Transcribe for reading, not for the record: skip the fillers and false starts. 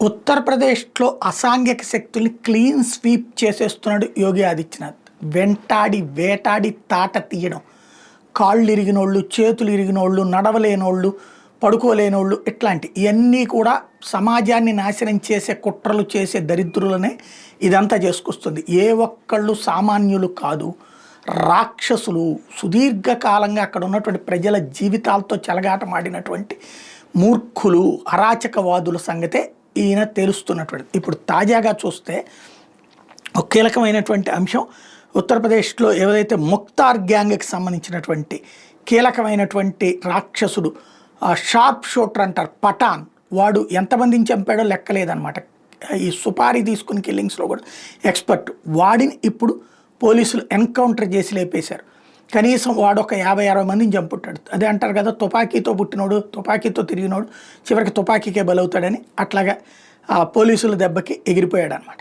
ఉత్తరప్రదేశ్లో అసాంఘిక శక్తుల్ని క్లీన్ స్వీప్ చేసేస్తున్నాడు యోగి ఆదిత్యనాథ్. వెంటాడి వేటాడి తాట తీయడం, కాళ్ళు ఇరిగినోళ్ళు, చేతులు ఇరిగినోళ్ళు, నడవలేనోళ్ళు, పడుకోలేనోళ్ళు, ఇట్లాంటి ఇవన్నీ కూడా సమాజాన్ని నాశనం చేసే కుట్రలు చేసే దరిద్రులనే ఇదంతా చేసుకొస్తుంది. ఏ ఒక్కళ్ళు సామాన్యులు కాదు, రాక్షసులు. సుదీర్ఘకాలంగా అక్కడ ఉన్నటువంటి ప్రజల జీవితాలతో చెలగాటమాడినటువంటి మూర్ఖులు, అరాచకవాదుల సంగతే ఈయన తెలుస్తున్నటువంటి. ఇప్పుడు తాజాగా చూస్తే ఒక కీలకమైనటువంటి అంశం, ఉత్తరప్రదేశ్లో ఏదైతే ముక్తార్ గ్యాంగ్కి సంబంధించినటువంటి కీలకమైనటువంటి రాక్షసుడు, షార్ప్ షూటర్ అంటారు, పఠాన్, వాడు ఎంతమందిని చంపాడో లెక్కలేదన్నమాట. ఈ సుపారీ తీసుకుని కిల్లింగ్స్లో కూడా ఎక్స్పర్ట్. వాడిని ఇప్పుడు పోలీసులు ఎన్కౌంటర్ చేసి లేపేశారు. కనీసం వాడు ఒక 50-60 మందిని చంపుతాడు. అదే అంటారు కదా, తుపాకీతో పుట్టినోడు, తుపాకీతో తిరిగినోడు చివరికి తుపాకీకే బలవుతాడని. అట్లాగా పోలీసుల దెబ్బకి ఎగిరిపోయాడు అనమాట.